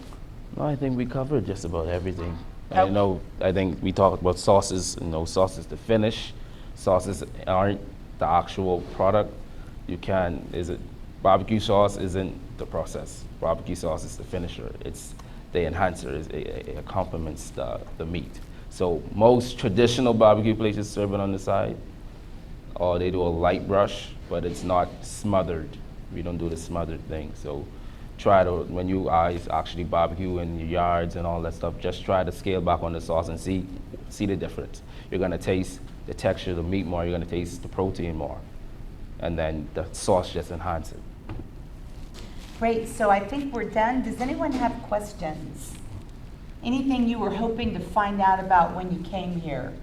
No, I think we covered just about everything. Oh. I think we talked about sauces, sauces to finish. Sauces aren't the actual product. Barbecue sauce isn't the process. Barbecue sauce is the finisher. It's the enhancer. It complements the meat. So most traditional barbecue places serve it on the side, or they do a light brush, but it's not smothered. We don't do the smothered thing. So try to, when you guys actually barbecue in your yards and all that stuff, just try to scale back on the sauce and see the difference. You're gonna taste the texture of the meat more, you're gonna taste the protein more. And then the sauce just enhances it. Great, so I think we're done. Does anyone have questions? Anything you were hoping to find out about when you came here?